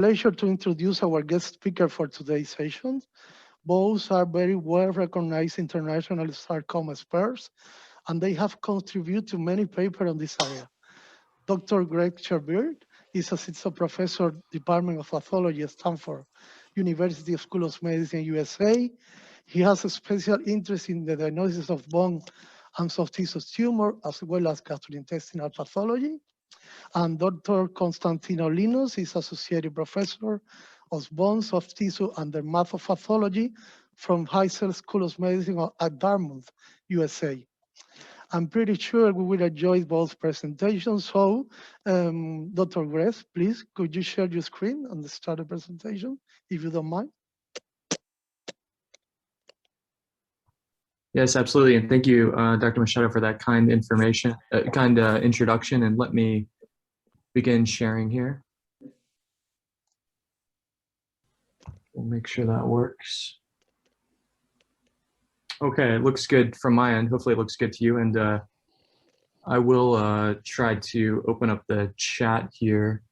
Pleasure to introduce our guest speaker for today's session. Both are very well-recognized international sarcoma experts, and they have contributed to many papers on this area. Dr. Greg Charville is Assistant Professor, Department of Pathology at Stanford University School of Medicine, USA. He has a special interest in the diagnosis of bone and soft tissue tumor, as well as gastrointestinal pathology. And Dr. Konstantinos Linos is Associate Professor of Bone, Soft Tissue, and Dermatopathology from Heisel School of Medicine at Dartmouth, USA. I'm pretty sure we will enjoy both presentations. So, Dr. Greg, please, could you share your screen and start the presentation, if you don't mind? Yes, absolutely. And thank you, Dr. Machado, for that kind information, introduction. And let me begin sharing here. We'll make sure that works. Okay, it looks good from my end. Hopefully it looks good to you. And I will try to open up the chat here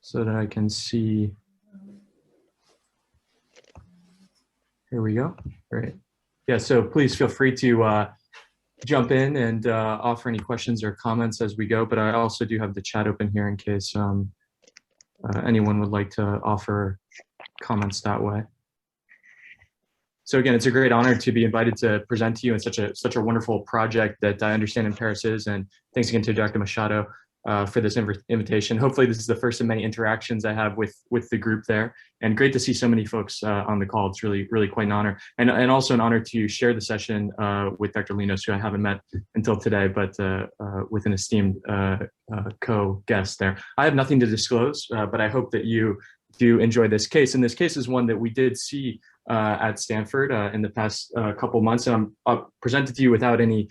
so that I can see. Here we go. Great. Yeah, so please feel free to jump in and offer any questions or comments as we go, but I also do have the chat open here in case anyone would like to offer comments that way. So again, it's a great honor to be invited to present to you in such a wonderful project that I understand IMPERAS is, and thanks again to Dr. Machado for this invitation. Hopefully this is the first of many interactions I have with the group there, and great to see so many folks on the call. It's really quite an honor, and also an honor to share the session with Dr. Linos, who I haven't met until today, but with an esteemed co-guest there. I have nothing to disclose, but I hope that you do enjoy this case, and this case is one that we did see at Stanford in the past couple months, and I'm presented to you without any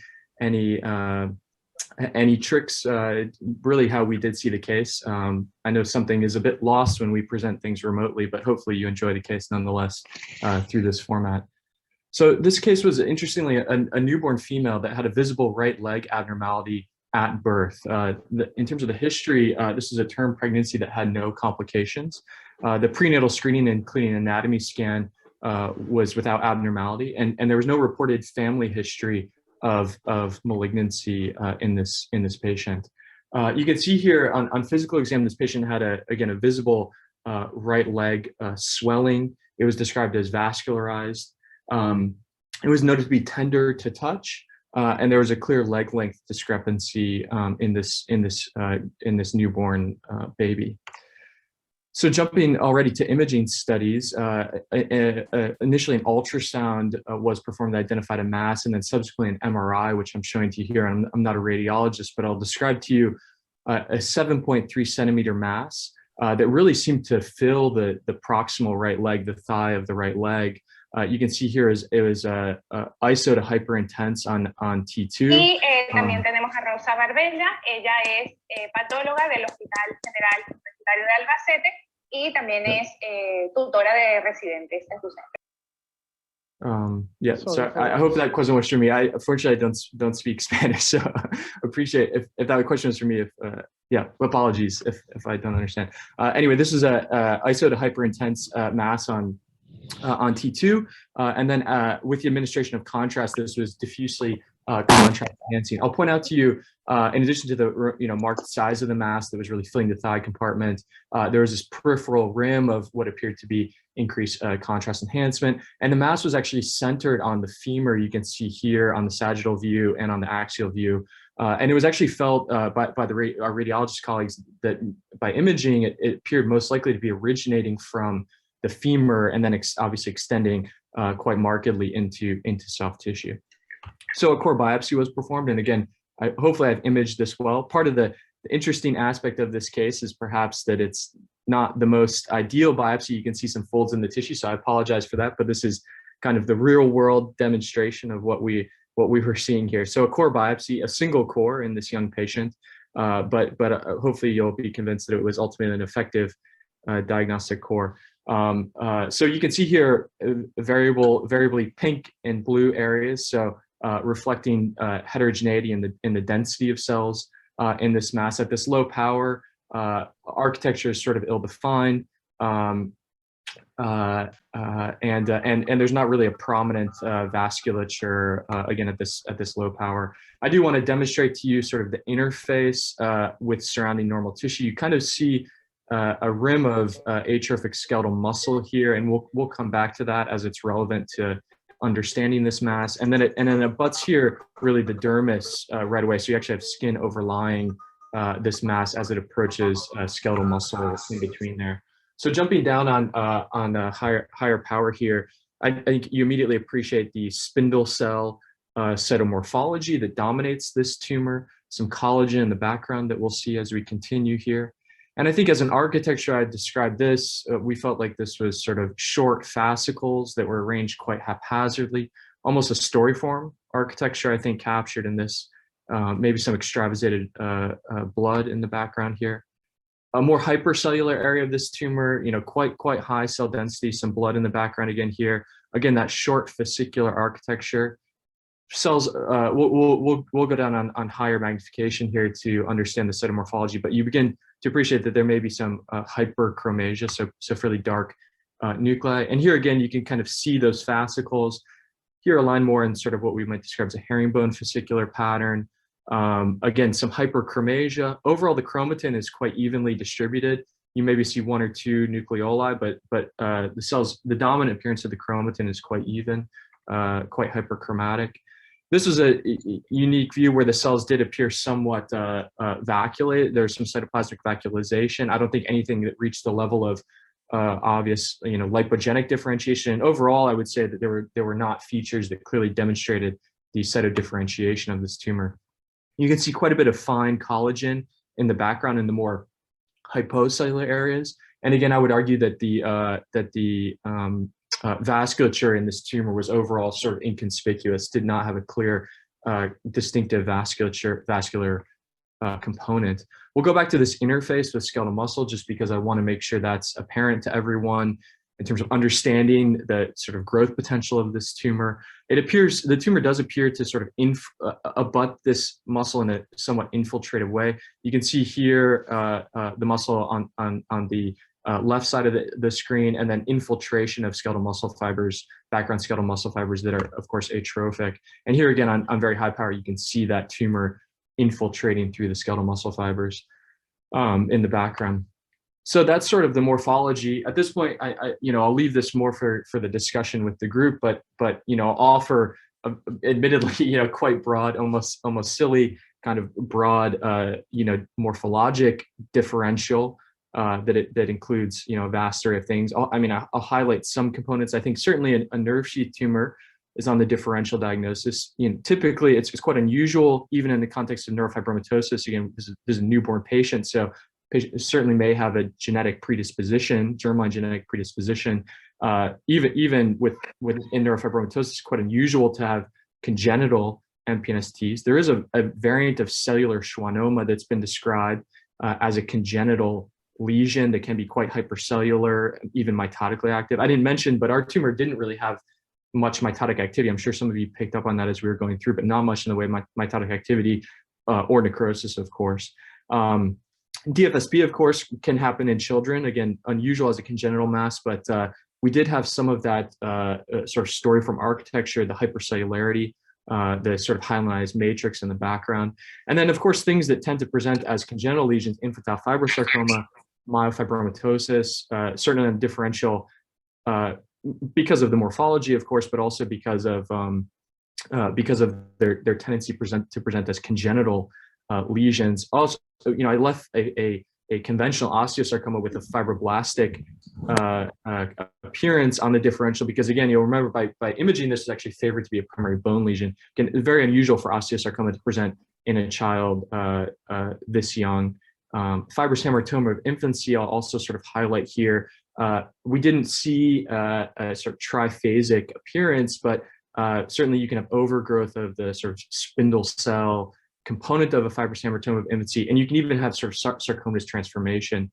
tricks, really how we did see the case. I know something is a bit lost when we present things remotely, but hopefully you enjoy the case nonetheless through this format. So this case was, interestingly, a newborn female that had a visible right leg abnormality at birth. In terms of the history, this is a term pregnancy that had no complications. The prenatal screening including anatomy scan was without abnormality, and there was no reported family history of malignancy in this patient. You can see here on physical exam, this patient had again a visible right leg swelling. It was described as vascularized. It was noted to be tender to touch, and there was a clear leg length discrepancy in this newborn baby. So jumping already to imaging studies, initially an ultrasound was performed that identified a mass, and then subsequently an MRI, which I'm showing to you here. I'm not a radiologist, but I'll describe to you a 7.3 centimeter mass that really seemed to fill the proximal right leg, the thigh of the right leg. You can see here it was ISO to hyperintense on T2. Y también tenemos a Rosa Barbella, ella es patóloga del Hospital General Universitario de Albacete y también es tutora de residentes en su centro. Yeah, so I hope that question was for me. Unfortunately, I don't speak Spanish, so appreciate if that question was for me. Yeah, apologies if I don't understand. Anyway, this is a ISO to hyperintense mass on T2, and then with the administration of contrast, this was diffusely contrast enhancing. I'll point out to you, in addition to the marked size of the mass that was really filling the thigh compartment, there was this peripheral rim of what appeared to be increased contrast enhancement, and the mass was actually centered on the femur. You can see here on the sagittal view and on the axial view, and it was actually felt by our radiologist colleagues that by imaging it appeared most likely to be originating from the femur and then obviously extending quite markedly into soft tissue. So a core biopsy was performed, and again, hopefully I've imaged this well. Part of the interesting aspect of this case is perhaps that it's not the most ideal biopsy. You can see some folds in the tissue, so I apologize for that, but this is kind of the real world demonstration of what we were seeing here. So a core biopsy, a single core in this young patient, but hopefully you'll be convinced that it was ultimately an effective diagnostic core. So you can see here variably pink and blue areas, so reflecting heterogeneity in the density of cells in this mass. At this low power, architecture is sort of ill-defined. And there's not really a prominent vasculature again at this low power. I do want to demonstrate to you sort of the interface with surrounding normal tissue. You kind of see a rim of atrophic skeletal muscle here, and we'll come back to that as it's relevant to understanding this mass. And then it butts here really the dermis right away. So you actually have skin overlying this mass as it approaches skeletal muscle in between there. So jumping down on higher power here, I think you immediately appreciate the spindle cell cytomorphology that dominates this tumor, some collagen in the background that we'll see as we continue here. And I think as an architecture, I'd describe this, we felt like this was sort of short fascicles that were arranged quite haphazardly, almost a story form architecture, I think, captured in this, maybe some extravasated blood in the background here. A more hypercellular area of this tumor, quite high cell density, some blood in the background again here. Again, that short fascicular architecture. Cells, we'll go down on higher magnification here to understand the cytomorphology, but you begin to appreciate that there may be some hyperchromasia, so fairly dark nuclei. And here again, you can kind of see those fascicles. Here aligned more in sort of what we might describe as a herringbone fascicular pattern. Again, some hyperchromasia. Overall, the chromatin is quite evenly distributed. You maybe see one or two nucleoli, but the dominant appearance of the chromatin is quite even, quite hyperchromatic. This was a unique view where the cells did appear somewhat vacuolated. There's some cytoplasmic vacuolization. I don't think anything that reached the level of obvious, lipogenic differentiation. And overall, I would say that there were not features that clearly demonstrated the cytodifferentiation of this tumor. You can see quite a bit of fine collagen in the background in the more hypocellular areas. And again, I would argue that the vasculature in this tumor was overall sort of inconspicuous, did not have a clear, distinctive vascular component. We'll go back to this interface with skeletal muscle just because I want to make sure that's apparent to everyone in terms of understanding the sort of growth potential of this tumor. The tumor does appear to sort of abut this muscle in a somewhat infiltrative way. You can see here the muscle on the left side of the screen, and then infiltration of skeletal muscle fibers, background skeletal muscle fibers that are, of course, atrophic. And here again, on very high power, you can see that tumor infiltrating through the skeletal muscle fibers in the background. So that's sort of the morphology. At this point, I'll leave this more for the discussion with the group, but I'll offer, admittedly, quite broad, almost silly, kind of broad, morphologic differential. That includes a vast array of things. I'll highlight some components. I think certainly a nerve sheath tumor is on the differential diagnosis. Typically it's quite unusual, even in the context of neurofibromatosis. Again, this is a newborn patient, so patient certainly may have a genetic predisposition, germline genetic predisposition. Even in neurofibromatosis, it's quite unusual to have congenital MPNSTs. There is a variant of cellular schwannoma that's been described as a congenital lesion that can be quite hypercellular, even mitotically active. I didn't mention, but our tumor didn't really have much mitotic activity. I'm sure some of you picked up on that as we were going through, but not much in the way of mitotic activity or necrosis, of course. DFSB, of course, can happen in children. Again, unusual as a congenital mass, but we did have some of that sort of story from architecture, the hypercellularity, the sort of hyalinized matrix in the background. And then, of course, things that tend to present as congenital lesions, infantile fibrosarcoma, myofibromatosis, certainly on differential because of the morphology, of course, but also because of their tendency to present as congenital lesions. Also, I left a conventional osteosarcoma with a fibroblastic appearance on the differential because, again, you'll remember by imaging, this is actually favored to be a primary bone lesion. Again, it's very unusual for osteosarcoma to present in a child this young. Fibrous hamartoma of infancy, I'll also sort of highlight here. We didn't see a sort of triphasic appearance, but certainly you can have overgrowth of the sort of spindle cell component of a fibrous hamartoma of infancy, and you can even have sort of sarcomatous transformation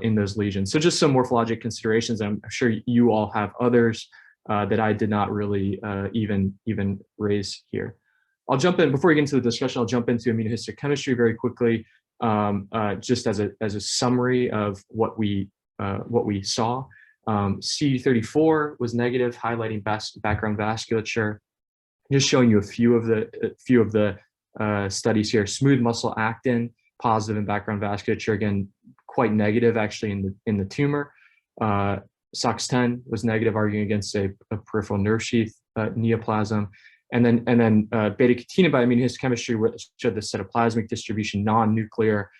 in those lesions. So just some morphologic considerations. I'm sure you all have others that I did not really even raise here. I'll jump in, before we get into the discussion, I'll jump into immunohistochemistry very quickly, just as a summary of what we what we saw. CD34 was negative, highlighting background vasculature. Just showing you a few of the studies here. Smooth muscle actin, positive in background vasculature, again quite negative actually in the tumor. SOX10 was negative, arguing against a peripheral nerve sheath neoplasm. And then beta-catenin by immunohistochemistry showed the cytoplasmic distribution, non-nuclear,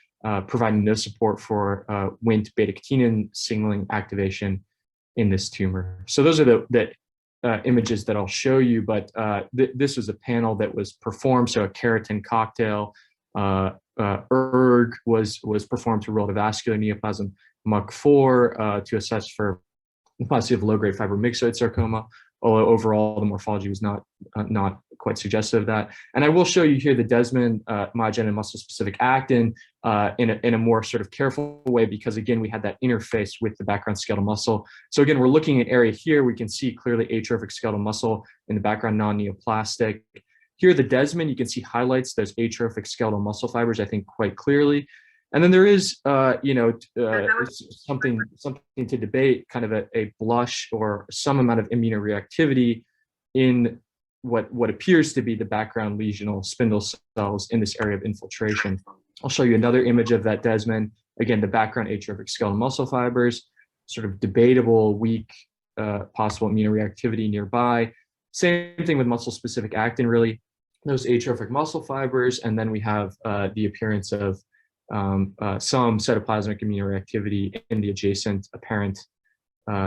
providing no support for Wnt beta-catenin signaling activation in this tumor. So those are the images that I'll show you, but this was a panel that was performed. So a keratin cocktail, ERG was performed to roll the vascular neoplasm, MUC4 to assess for the possibility of low-grade fibromyxoid sarcoma, although overall the morphology was not quite suggestive of that. And I will show you here the Desmond myogenic muscle-specific actin in a more sort of careful way, because again, we had that interface with the background skeletal muscle. So again, we're looking at area here. We can see clearly atrophic skeletal muscle in the background, non-neoplastic. Here, the Desmond, you can see highlights those atrophic skeletal muscle fibers, I think, quite clearly. And then there is, something to debate, kind of a blush or some amount of immunoreactivity in what appears to be the background lesional spindle cells in this area of infiltration. I'll show you another image of that Desmond. Again, the background atrophic skeletal muscle fibers, sort of debatable, weak, possible immunoreactivity nearby. Same thing with muscle-specific actin, really, those atrophic muscle fibers, and then we have the appearance of some cytoplasmic immunoreactivity in the adjacent apparent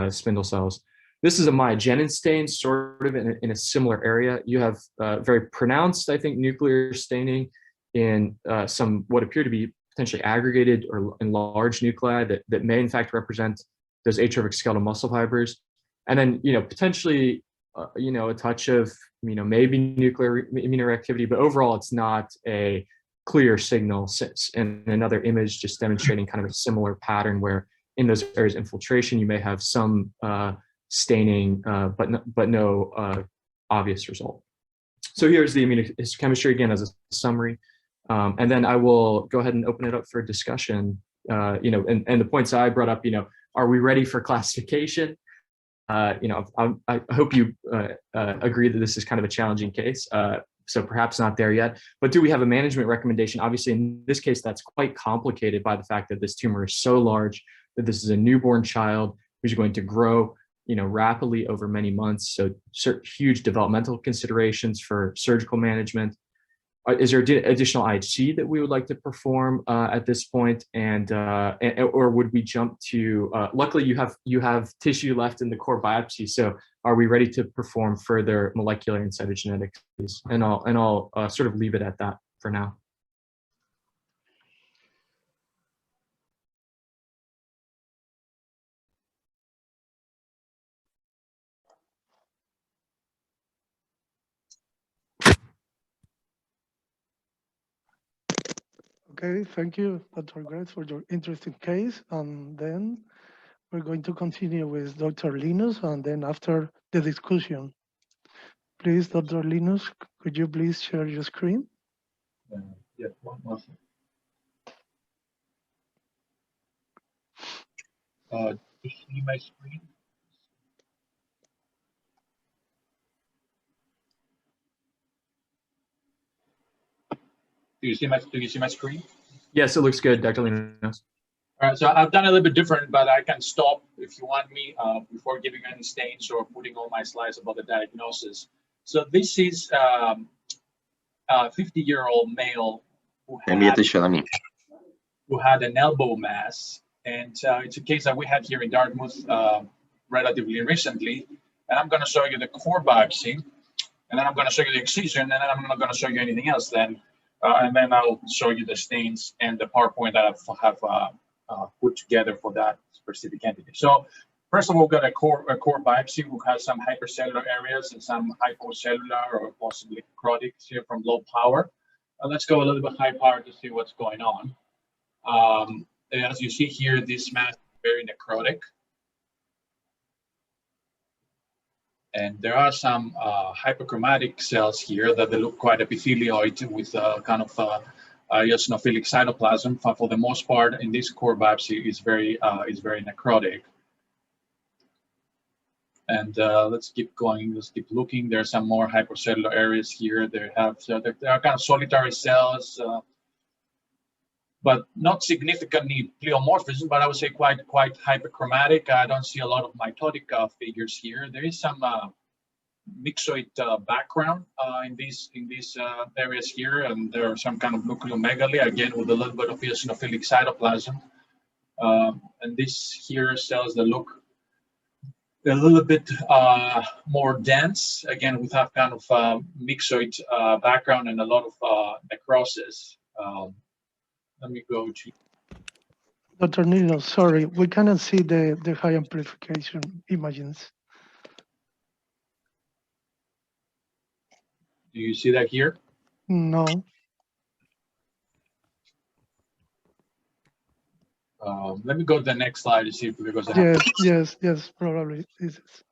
spindle cells. This is a myogenin stain, sort of in a similar area. You have very pronounced, I think, nuclear staining in some what appear to be potentially aggregated or enlarged nuclei that may in fact represent those atrophic skeletal muscle fibers. And then, potentially, a touch of, maybe nuclear immunoreactivity, but overall it's not a clear signal. And another image just demonstrating kind of a similar pattern where in those areas of infiltration, you may have some staining, but no obvious result. So here's the immunohistochemistry again as a summary. And then I will go ahead and open it up for discussion. And the points I brought up, are we ready for classification? I hope you agree that this is kind of a challenging case. So perhaps not there yet, but do we have a management recommendation? Obviously, in this case, that's quite complicated by the fact that this tumor is so large that this is a newborn child who's going to grow, rapidly over many months. So huge developmental considerations for surgical management. Is there additional IHC that we would like to perform at this point, or would we jump to? Luckily, you have tissue left in the core biopsy, so are we ready to perform further molecular and cytogenetics? And I'll sort of leave it at that for now. Okay, thank you, Dr. Greg, for your interesting case. And then we're going to continue with Dr. Linos, and then after the discussion. Please, Dr. Linos, could you please share your screen? Yeah, one more thing. Do you see my screen? Do you see my screen? Yes, it looks good, Dr. Linos. All right, so I've done a little bit different, but I can stop if you want me before giving any stains or putting all my slides about the diagnosis. So this is a 50-year-old male who had an elbow mass, and it's a case that we had here in Dartmouth relatively recently. And I'm going to show you the core biopsy, and then I'm going to show you the excision, and then I'm not going to show you anything else then. And then I'll show you the stains and the PowerPoint that I have put together for that specific entity. So first of all, we've got a core biopsy who has some hypercellular areas and some hypocellular or possibly necrotics here from low power. Let's go a little bit high power to see what's going on. As you see here, this mass is very necrotic. And there are some hyperchromatic cells here that they look quite epithelioid with kind of eosinophilic cytoplasm. For the most part, in this core biopsy, is very necrotic. And let's keep going. Let's keep looking. There are some more hypercellular areas here. There are kind of solitary cells, but not significantly pleomorphism. But I would say quite hyperchromatic. I don't see a lot of mitotic figures here. There is some myxoid background in these areas here, and there are some kind of nucleomegaly again with a little bit of eosinophilic cytoplasm. And this here cells that look a little bit more dense. Again, we have kind of myxoid background and a lot of necrosis. Let me go to Dr. Linos, sorry, we cannot see the high amplification images. Do you see that here? No. Let me go to the next slide to see if because I have Yes, probably. This is.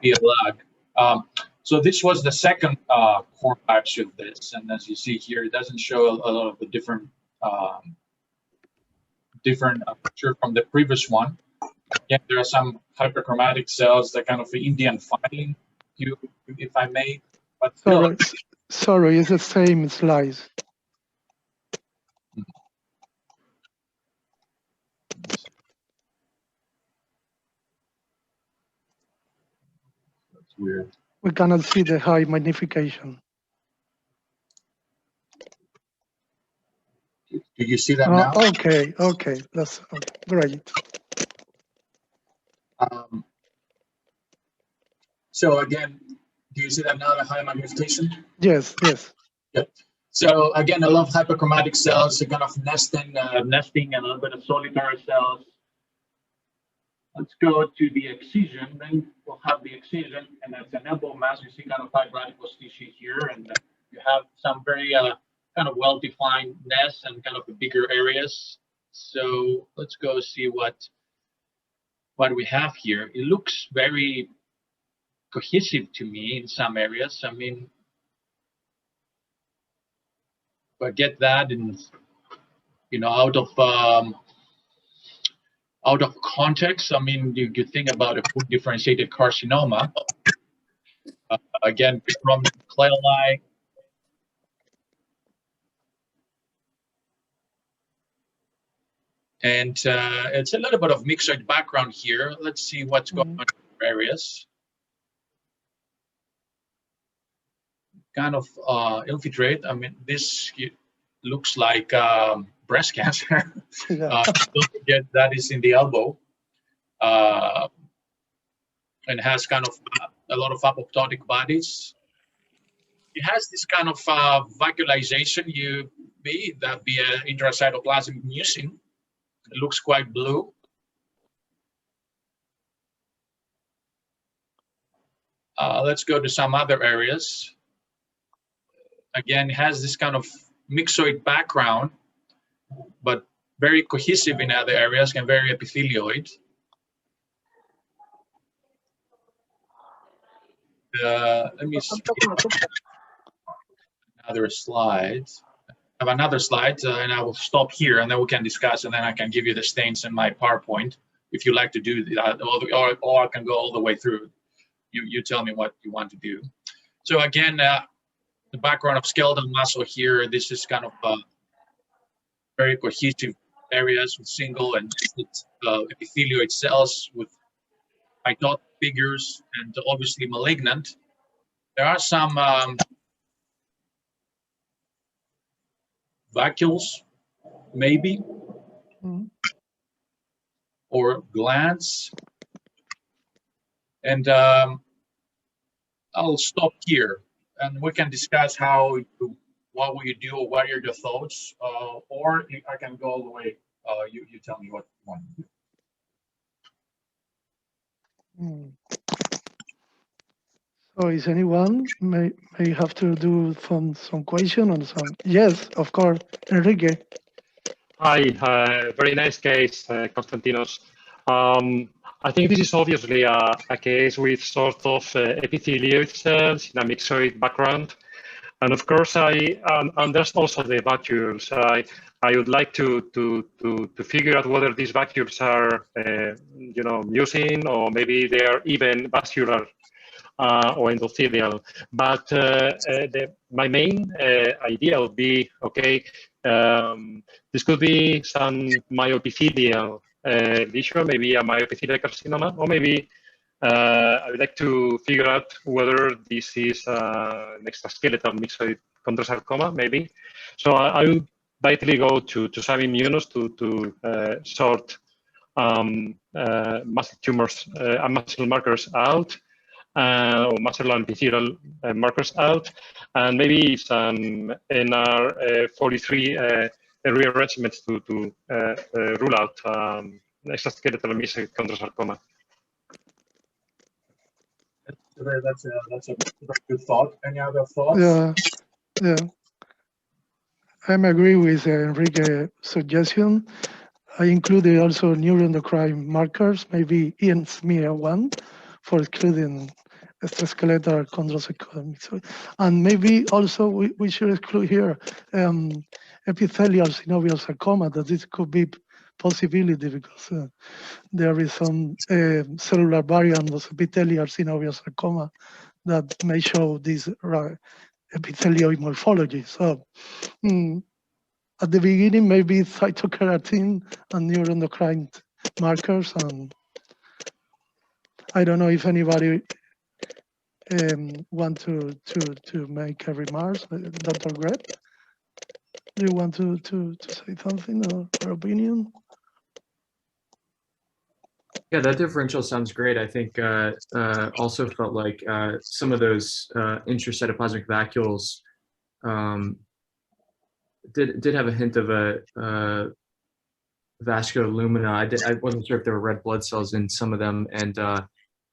be a lag. So this was the second core biopsy of this, and as you see here, it doesn't show a lot of the different picture from the previous one. Again, there are some hyperchromatic cells, that kind of Indian filing, if I may. But still, sorry, it's the same slides. That's weird. We cannot see the high magnification. Do you see that now? Okay, that's great. So again, do you see that now, the high magnification? Yes. Yep. So again, a lot of hyperchromatic cells, a kind of nesting and a little bit of solitary cells. Let's go to the excision. Then we'll have the excision, and that's an elbow mass. You see kind of fibrotic tissue here, and you have some very kind of well-defined nests and kind of bigger areas. So let's go see what we have here. It looks very cohesive to me in some areas. I mean, if I get that in, out of context, I mean, you think about a full differentiated carcinoma. Again, from nucleoli. And it's a little bit of myxoid background here. Let's see what's going on in areas. Kind of infiltrate. I mean, this looks like breast cancer. Yeah. Don't forget that is in the elbow. And has kind of a lot of apoptotic bodies. It has this kind of vacuolization. That be an intracytoplasmic mucin. It looks quite blue. Let's go to some other areas. Again, it has this kind of myxoid background, but very cohesive in other areas and very epithelioid. Let me see another slide. I have another slide, and I will stop here, and then we can discuss, and then I can give you the stains in my PowerPoint if you like to do that, or I can go all the way through. You tell me what you want to do. So again, the background of skeletal muscle here, this is kind of very cohesive areas with single and epithelioid cells with mitotic figures and obviously malignant. There are some vacuoles, maybe, or glands. And I'll stop here, and we can discuss what will you do, or what are your thoughts, or I can go all the way. You tell me what you want to do. So is anyone may have to do some question on some? Yes, of course, Enrique. Hi, very nice case, Konstantinos. I think this is obviously a case with sort of epithelioid cells in a myxoid background. And of course, and there's also the vacuoles. I would like to figure out whether these vacuoles are, mucin, or maybe they are even vascular or endothelial. But my main idea would be, okay, this could be some myoepithelial lesion, maybe a myoepithelial carcinoma, or maybe I would like to figure out whether this is an extraskeletal myxoid chondrosarcoma, maybe. So I will basically go to some immunos to sort muscle tumors and muscle markers out, or muscle and epithelial markers out, and maybe some NR43 rearrangements to rule out extraskeletal myxoid chondrosarcoma. That's a very good thought. Any other thoughts? Yeah. I agree with Enrique's suggestion. I included also neuroendocrine markers, maybe ENSMIA1 for excluding extraskeletal chondrosarcoma. And maybe also we should exclude here epithelial synovial sarcoma, that this could be possibility because there is some cellular variant of epithelial synovial sarcoma that may show this epithelioid morphology. So at the beginning, maybe cytokeratin and neuroendocrine markers. And I don't know if anybody want to make a remark. Dr. Greg, do you want to say something or opinion? Yeah, that differential sounds great. I think also felt like some of those intracytoplasmic vacuoles did have a hint of a vascular lumina. I wasn't sure if there were red blood cells in some of them, and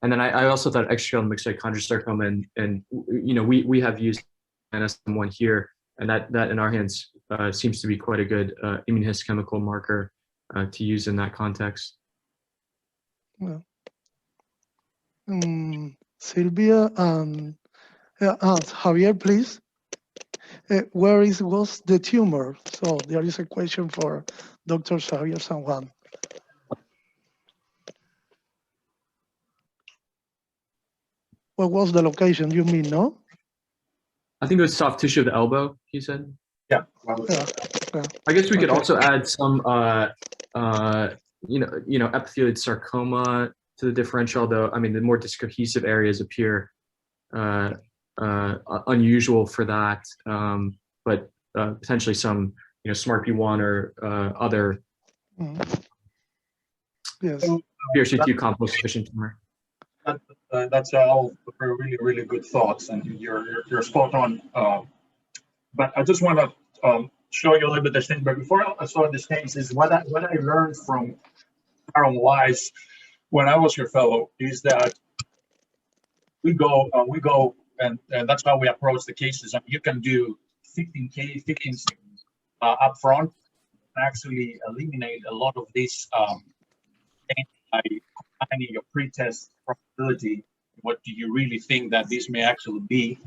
then I also thought extracellular myxoid chondrosarcoma, and we have used NSM1 here, and that in our hands seems to be quite a good immunohistochemical marker to use in that context. Well, Sylvia and Javier, please. Where was the tumor? So there is a question for Dr. Javier San Juan. What was the location? You mean, no? I think it was soft tissue of the elbow, he said. Yeah. I guess we could also add some epithelioid sarcoma to the differential, though. I mean, the more discohesive areas appear unusual for that, but potentially some, SMARP1 or other Yes. PRC2 complex deficient tumor. That's all really, really good thoughts, and you're spot on. But I just want to show you a little bit the thing. But before I saw this case, is what I learned from Aaron Wise when I was your fellow is that we go, and that's how we approach the cases. I mean, you can do 15 things up front, and actually eliminate a lot of this by finding your pre-test probability. What do you really think that this may actually be?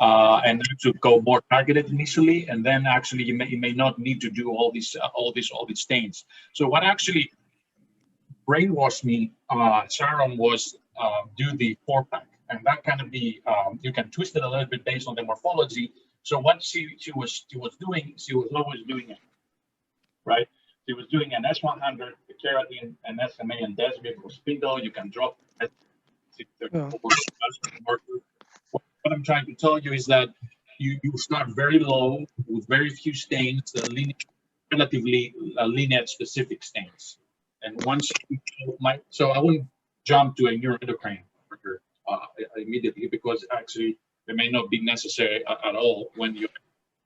And to go more targeted initially, and then actually you may not need to do all these stains. So what actually brainwashed me, Sharon, was do the 4-pack, and that kind of be you can twist it a little bit based on the morphology. So what she was doing, she was always doing it, right? She was doing an S100, the keratin, an SMA, and desmid for spindle. You can drop it. What I'm trying to tell you is that you start very low with very few stains, relatively lineage specific stains. And once so I wouldn't jump to a neuroendocrine marker immediately, because actually they may not be necessary at all when you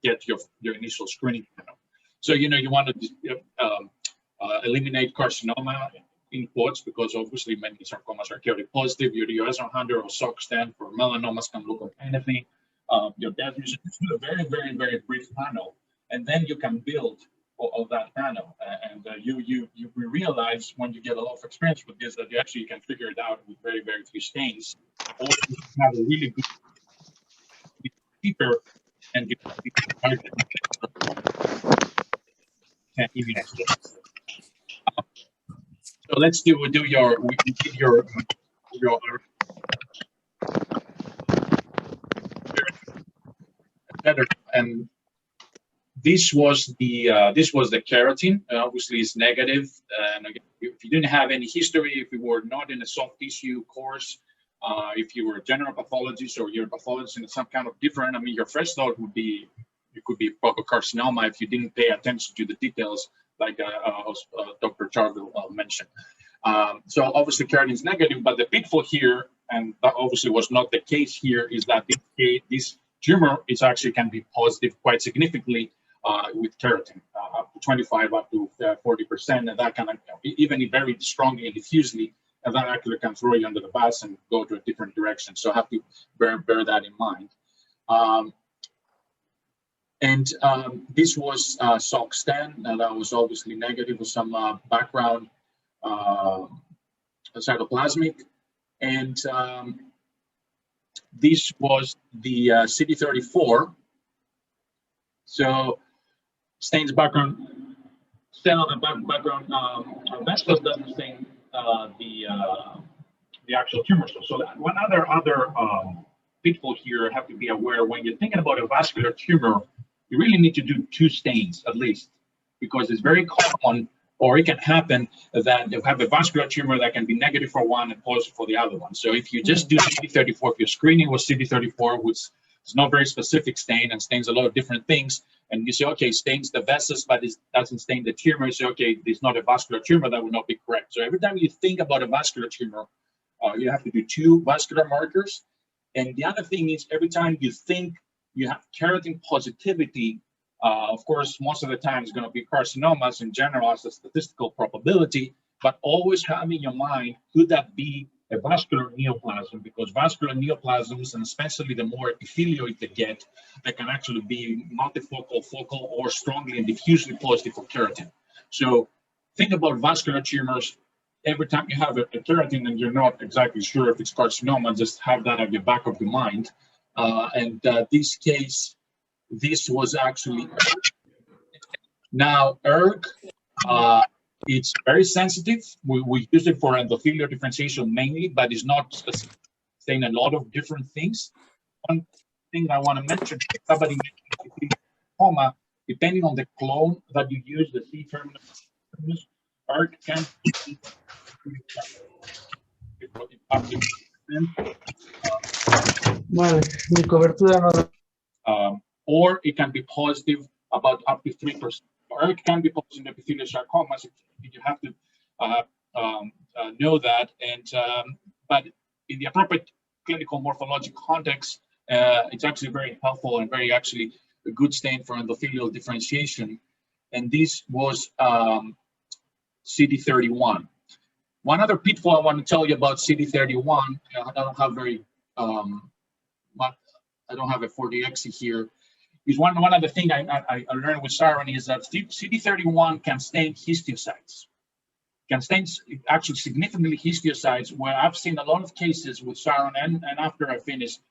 get your initial screening panel. So you want to eliminate carcinoma in quotes, because obviously many sarcomas are chaotic positive. Your S100 or SOC stand for melanomas can look like anything. Your desmid, just do a very, very, very brief panel, and then you can build of that panel. And you realize when you get a lot of experience with this that you actually can figure it out with very, very few stains. Also have a really good deeper and you can immunochemistry. So let's do your better. And this was the keratin. Obviously, it's negative. And again, if you didn't have any history, if you were not in a soft tissue course, if you were a general pathologist or you're a pathologist in some kind of different, I mean, your first thought would be it could be proper carcinoma if you didn't pay attention to the details, like Dr. Charville mentioned. So obviously keratin is negative, but the pitfall here, and that obviously was not the case here, is that this tumor is actually can be positive quite significantly with keratin, up to 25, up to 40%, and that can even very strongly and diffusely, and that actually can throw you under the bus and go to a different direction. So have to bear that in mind. This was SOC-STAN, and that was obviously negative with some background cytoplasmic. And this was the CD34. So stains background, stain on the background vessels doesn't stain the actual tumor cell. So one other pitfall here have to be aware when you're thinking about a vascular tumor, you really need to do 2 stains at least, because it's very common, or it can happen that you have a vascular tumor that can be negative for one and positive for the other one. So if you just do CD34, if you're screening with CD34, which is not very specific stain and stains a lot of different things, and you say, okay, stains the vessels, but it doesn't stain the tumor, you say, okay, it's not a vascular tumor, that would not be correct. So every time you think about a vascular tumor, you have to do 2 vascular markers. And the other thing is, every time you think you have keratin positivity, of course, most of the time it's going to be carcinomas in general as a statistical probability, but always have in your mind, could that be a vascular neoplasm? Because vascular neoplasms, and especially the more epithelioid they get, they can actually be multifocal, focal, or strongly and diffusely positive for keratin. So think about vascular tumors. Every time you have a keratin and you're not exactly sure if it's carcinoma, just have that at the back of your mind. This case, this was actually now ERG. It's very sensitive. We use it for endothelial differentiation mainly, but it's not specific, saying a lot of different things. One thing I want to mention, somebody mentioned sarcoma, depending on the clone that you use, the C-terminus, ERG can be or it can be positive about up to 3%. Or it can be positive in epithelial sarcomas. You have to know that. But in the appropriate clinical morphologic context, it's actually very helpful and very actually a good stain for endothelial differentiation. And this was CD31. One other pitfall I want to tell you about CD31, I don't have I don't have a 4DX here, is one of the things I learned with Saron is that CD31 can stain histiocytes, can stain actually significantly histiocytes, where I've seen a lot of cases with Saron and after I finished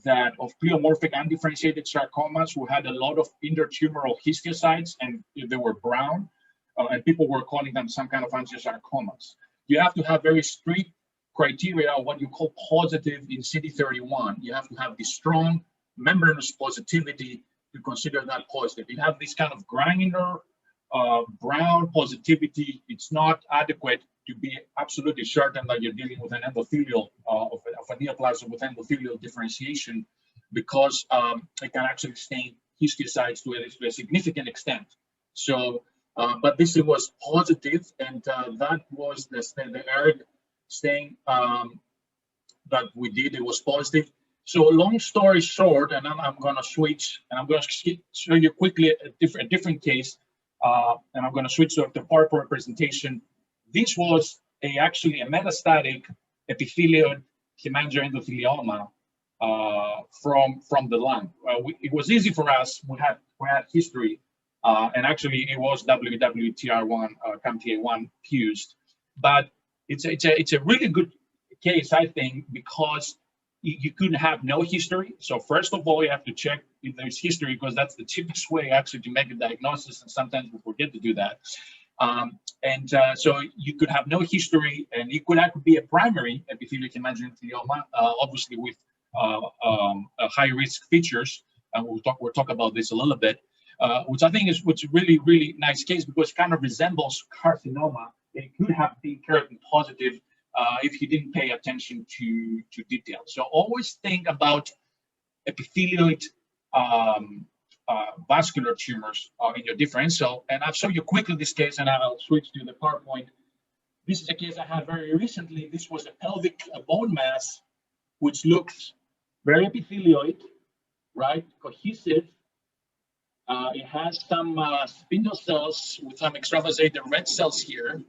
that of pleomorphic undifferentiated sarcomas who had a lot of intertumoral histiocytes and they were brown, and people were calling them some kind of angiosarcomas. You have to have very strict criteria, what you call positive in CD31. You have to have the strong membranous positivity to consider that positive. You have this kind of granular brown positivity. It's not adequate to be absolutely certain that you're dealing with an endothelial of a neoplasm with endothelial differentiation, because it can actually stain histiocytes to a significant extent. So, but this was positive, and that was the ERG stain that we did. It was positive. So long story short, and I'm going to switch, and I'm going to show you quickly a different case, and I'm going to switch to the PowerPoint presentation. This was actually a metastatic epithelial hemangioendothelioma from the lung. It was easy for us. We had history, and actually it was WWTR1, CAMTA1 fused. But it's a really good case, I think, because you couldn't have no history. So first of all, you have to check if there's history, because that's the cheapest way actually to make a diagnosis, and sometimes we forget to do that. So you could have no history, and it could actually be a primary epithelial hemangioendothelioma, obviously with high risk features, and we'll talk about this a little bit, which I think is really nice case, because it kind of resembles carcinoma. It could have been keratin positive if you didn't pay attention to detail. So always think about epithelioid vascular tumors in your differential. And I'll show you quickly this case, and I'll switch to the PowerPoint. This is a case I had very recently. This was a pelvic bone mass, which looks very epithelioid, right? Cohesive. It has some spindle cells with some extravasated red cells here.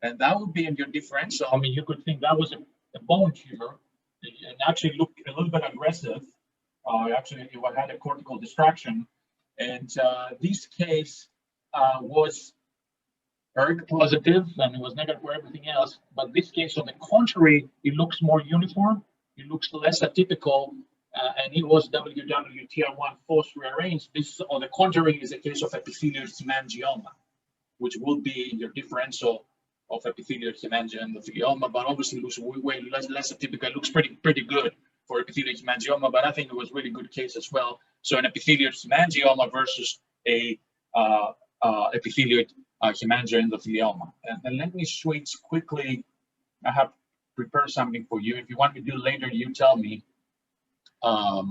And that would be in your differential. I mean, you could think that was a bone tumor. It actually looked a little bit aggressive. Actually, it had a cortical distraction. And this case was ERG positive, and it was negative for everything else. But this case, on the contrary, it looks more uniform. It looks less atypical. And it was WWTR1 false rearranged. This, on the contrary, is a case of epithelial hemangioma, which will be your differential of epithelial hemangioendothelioma, but obviously looks way less atypical. It looks pretty good for epithelial hemangioma, but I think it was really good case as well. So an epithelial hemangioma versus a epithelial hemangioendothelioma. And let me switch quickly. I have prepared something for you. If you want me to do later, you tell me. I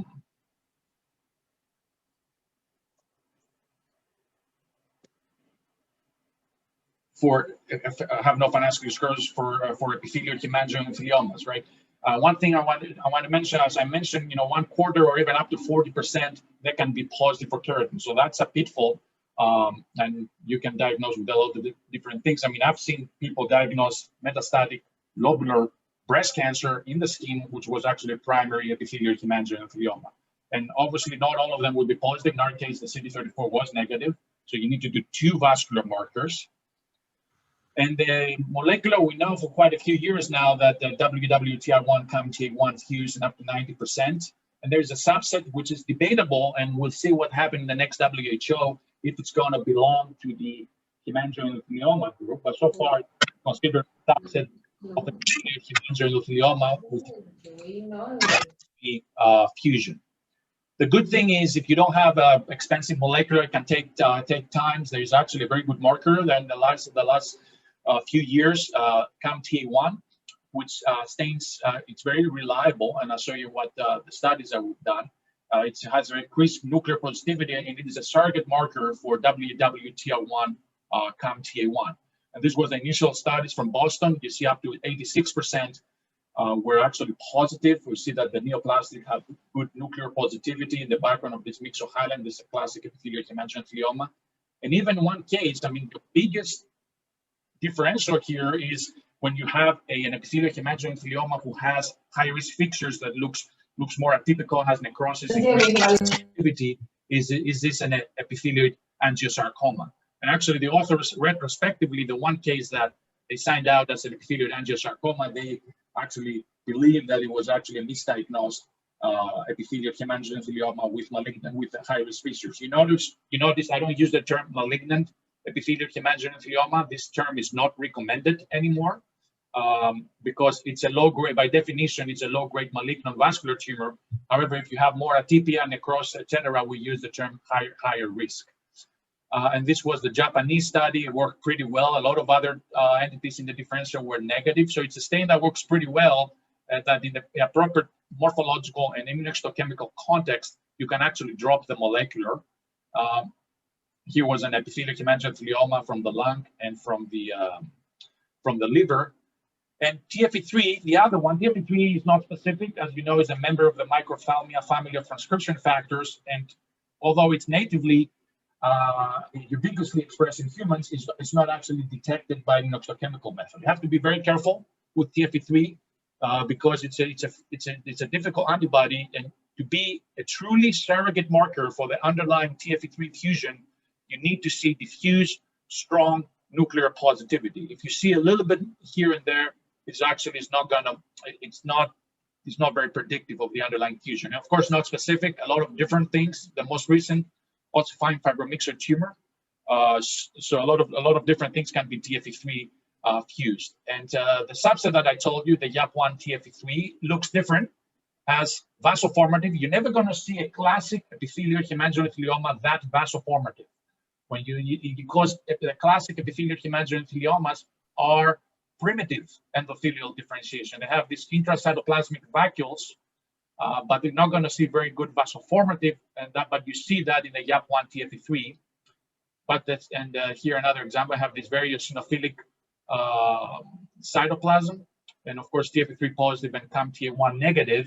have no financial disclosures for epithelial hemangioendothelioma, right? One thing I want to mention, as I mentioned, 1/4 or even up to 40% that can be positive for keratin. So that's a pitfall, and you can diagnose with a lot of different things. I mean, I've seen people diagnose metastatic lobular breast cancer in the skin, which was actually a primary epithelial hemangioendothelioma. And obviously, not all of them will be positive. In our case, the CD34 was negative, so you need to do 2 vascular markers. And the molecular, we know for quite a few years now that the WWTR1, CAMTA1 is used in up to 90%. And there's a subset which is debatable, and we'll see what happens in the next WHO if it's going to belong to the hemangioendothelioma group. But so far, considered a subset of the hemangioendothelioma with the fusion. The good thing is, if you don't have an expensive molecular, it can take time. There's actually a very good marker that in the last few years, CAMTA1, which stains, it's very reliable, and I'll show you what the studies that we've done. It has increased nuclear positivity, and it is a surrogate marker for WWTR1 CAMTA1. And this was the initial studies from Boston. You see up to 86% were actually positive. We see that the neoplastic have good nuclear positivity in the background of this myxohyalin. This is a classic epithelial hemangioendothelioma. And even one case, I mean, the biggest differential here is when you have an epithelial hemangioendothelioma who has high-risk fixtures that looks more atypical, has necrosis, activity. Is this an epithelial angiosarcoma? And actually, the authors retrospectively, the one case that they signed out as an epithelial angiosarcoma, they actually believe that it was actually a misdiagnosed epithelial hemangioendothelioma with malignant, with high-risk features. You notice I don't use the term malignant epithelial hemangioendothelioma. This term is not recommended anymore because it's a low-grade, by definition, it's a low-grade malignant vascular tumor. However, if you have more atypia, necrosis, etc., we use the term higher risk. And this was the Japanese study. It worked pretty well. A lot of other entities in the differential were negative. So it's a stain that works pretty well, that in the appropriate morphological and immunochemical context, you can actually drop the molecular. Here was an epithelial hemangioendothelioma from the lung and from the liver. And TFE3, the other one, TFE3 is not specific, as you know, is a member of the microphthalmia family of transcription factors. And although it's natively ubiquitously expressed in humans, it's not actually detected by immunochemical method. You have to be very careful with TFE3 because it's a difficult antibody, and to be a truly surrogate marker for the underlying TFE3 fusion, you need to see diffuse, strong nuclear positivity. If you see a little bit here and there, it's not it's not very predictive of the underlying fusion. And of course, not specific, a lot of different things. The most recent, ossifying fibromyxoid tumor. So a lot of different things can be TFE3 fused. And the subset that I told you, the YAP1 TFE3, looks different, as vasoformative. You're never going to see a classic epithelial hemangioendothelioma that vasoformative. When because the classic epithelial hemangioendotheliomas are primitive endothelial differentiation. They have these intracytoplasmic vacuoles, but they're not going to see very good vasoformative, but you see that in the YAP1 TFE3. But that's, and here another example, I have this very eosinophilic cytoplasm, and of course TFE3 positive and CAMTA1 negative.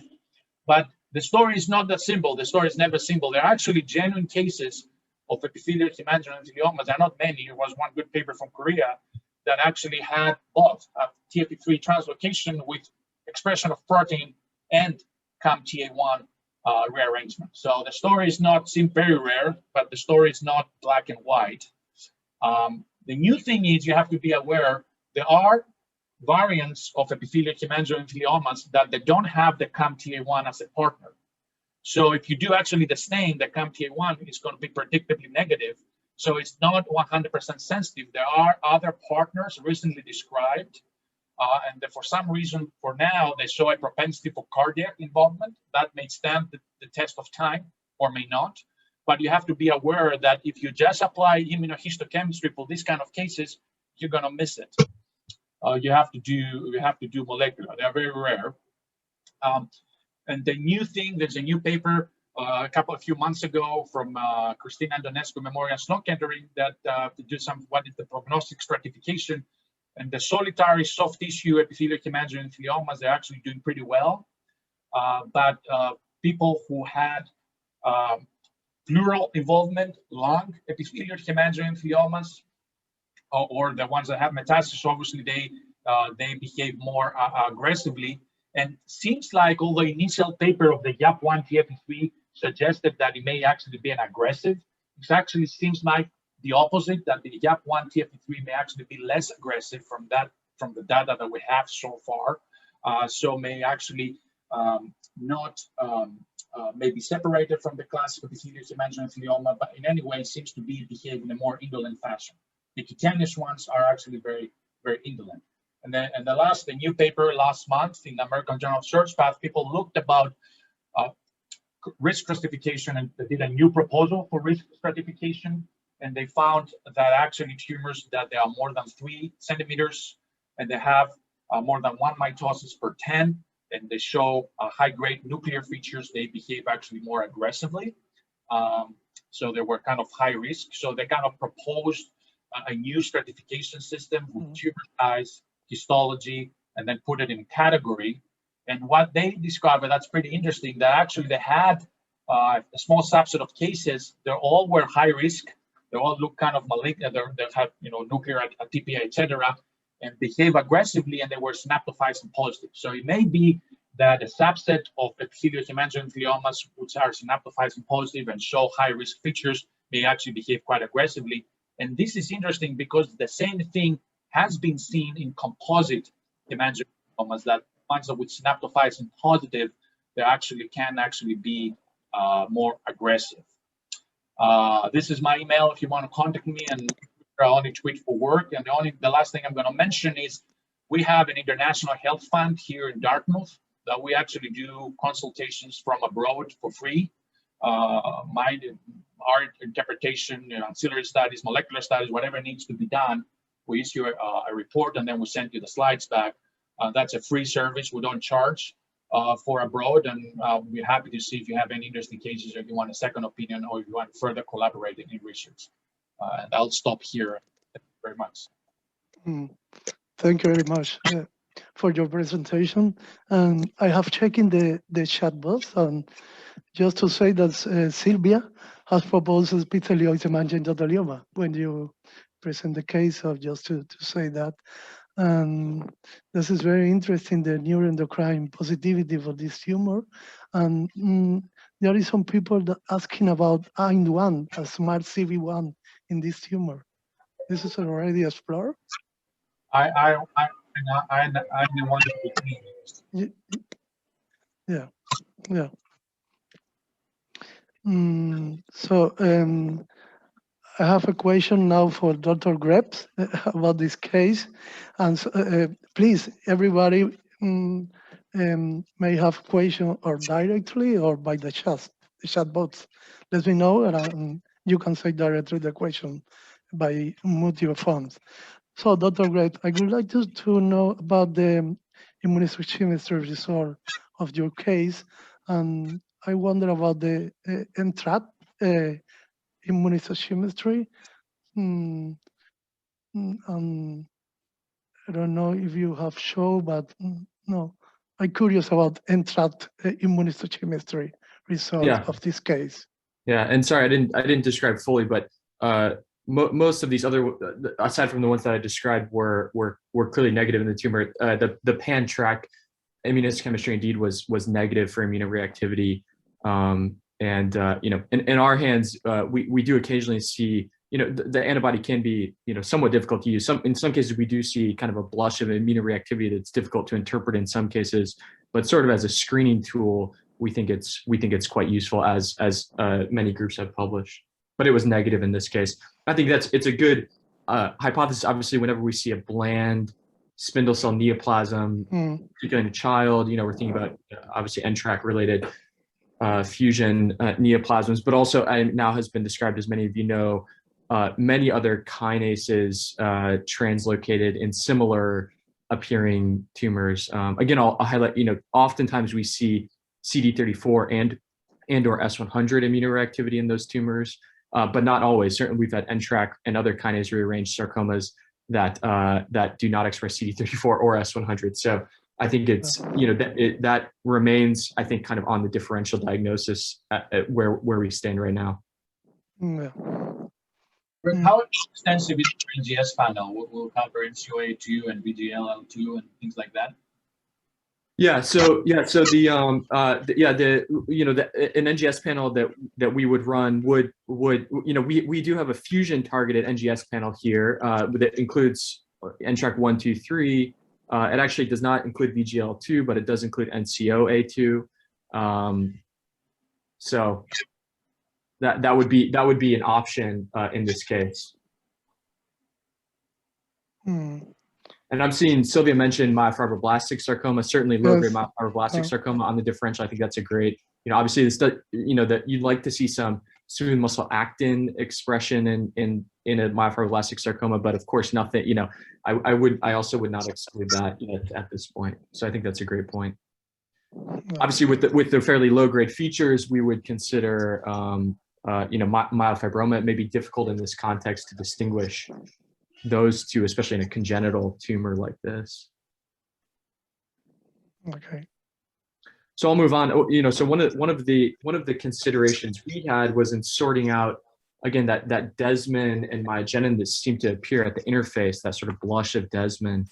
But the story is not that simple. The story is never simple. There are actually genuine cases of epithelial hemangioendothelioma. There are not many. There was one good paper from Korea that actually had both TFE3 translocation with expression of protein and CAMTA1 rearrangement. So the story seems very rare, but the story is not black and white. The new thing is you have to be aware there are variants of epithelial hemangioendothelioma that they don't have the CAMTA1 as a partner. So if you do actually the stain, the CAMTA1 is going to be predictably negative. So it's not 100% sensitive. There are other partners recently described, and for some reason, for now, they show a propensity for cardiac involvement. That may stand the test of time or may not. But you have to be aware that if you just apply immunohistochemistry for these kind of cases, you're going to miss it. You have to do molecular. They are very rare. And the new thing, there's a new paper a few months ago from Christina Antonescu Memorial Sloan Kettering that to do what is the prognostic stratification, and the solitary soft tissue epithelial hemangioendothelioma, they're actually doing pretty well. But people who had pleural involvement, lung epithelial hemangioendothelioma, or the ones that have metastasis, obviously they behave more aggressively. And seems like, although the initial paper of the YAP1 TFE3 suggested that it may actually be an aggressive, it actually seems like the opposite, that the YAP1 TFE3 may actually be less aggressive from the data that we have so far. So may actually may be separated from the classic epithelial hemangioendothelioma, but in any way seems to be behaving in a more indolent fashion. The cutaneous ones are actually very, very indolent. And then, the new paper last month in the American Journal of Search Path, people looked about risk stratification, and they did a new proposal for risk stratification. And they found that actually tumors that they are more than 3 centimeters and they have more than 1 mitosis per 10, and they show high-grade nuclear features, they behave actually more aggressively. So they were kind of high risk. So they kind of proposed a new stratification system with tumor size, histology, and then put it in category. And what they discovered, that's pretty interesting, that actually they had a small subset of cases. They all were high risk. They all look kind of malignant. They have, nuclear atypia, etc., and behave aggressively, and they were synaptophysin positive. So it may be that a subset of epithelial hemangioendothelioma which are synaptophysin positive and show high risk features may actually behave quite aggressively. And this is interesting because the same thing has been seen in composite hemangioendothelioma, that ones with synaptophysin positive, they can be more aggressive. This is my email if you want to contact me, and I only tweet for work. And the last thing I'm going to mention is we have an international health fund here in Dartmouth that we actually do consultations from abroad for free. Our interpretation, ancillary studies, molecular studies, whatever needs to be done, we issue a report and then we send you the slides back. That's a free service. We don't charge for abroad, and we're happy to see if you have any interesting cases, or if you want a second opinion, or if you want further collaborating in research. And I'll stop here. Thank you very much. Thank you very much for your presentation. And I have checked in the chat box, and just to say that Sylvia has proposed epithelial hemangioendothelioma when you present the case, of just to say that. And this is very interesting, the neuroendocrine positivity for this tumor. And there is some people that asking about IND1, a smart CV1 in this tumor. This is already explored. I want to Yeah, yeah. So I have a question now for Dr. Greg about this case. And so, please, everybody may have question or directly or by the chat box. Let me know, and you can say directly the question by mute your phones. So, Dr. Greg, I would like to know about the immunohistochemistry result of your case. And I wonder about the NTRAT immunohistochemistry. I don't know if you have shown, but no. I'm curious about NTRAT immunohistochemistry result Yeah. of this case. Yeah, and sorry, I didn't describe fully, but most of these other, aside from the ones that I described, were clearly negative in the tumor. The pan-track immunohistochemistry indeed was negative for immunoreactivity, and you know, in our hands, we do occasionally see, you know, the antibody can be, you know, somewhat difficult to use. In some cases, we do see kind of a blush of immunoreactivity that's difficult to interpret in some cases, but sort of as a screening tool, we think it's quite useful, as many groups have published. But it was negative in this case. I think it's a good hypothesis. Obviously, whenever we see a bland spindle cell neoplasm, particularly in a child, you know, we're thinking about obviously NTRAC related fusion neoplasms, but also now has been described, as many of you know, many other kinases translocated in similar appearing tumors. Again, I'll highlight, you know, oftentimes we see CD34 and or S100 immunoreactivity in those tumors, but not always. Certainly, we've had NTRAC and other kinase rearranged sarcomas that do not express CD34 or S100. So I think it's, you know, that remains, I think, kind of on the differential diagnosis at where we stand right now. Yeah. How extensive is the NGS panel? Will cover NCOA2 and VGLL2 and things like that? Yeah, so the you know, an NGS panel that we would run would, you know, we do have a fusion targeted NGS panel here that includes NTRAC 1, 2, 3. It actually does not include VGL2, but it does include NCOA2. So that would be an option in this case. And I'm seeing Sylvia mention myofibroblastic sarcoma, certainly low-grade myofibroblastic sarcoma on the differential. I think that's a great, you know, obviously this, you know, that you'd like to see some smooth muscle actin expression in a myofibroblastic sarcoma, but of course nothing, you know, I also would not exclude that, you know, at this point. So I think that's a great point. Obviously with the fairly low-grade features, we would consider, you know, myofibroma. It may be difficult in this context to distinguish those two, especially in a congenital tumor like this. Okay. So I'll move on. You know, so one of the considerations we had was in sorting out, again, that desmin and myogenin that seemed to appear at the interface, that sort of blush of desmin.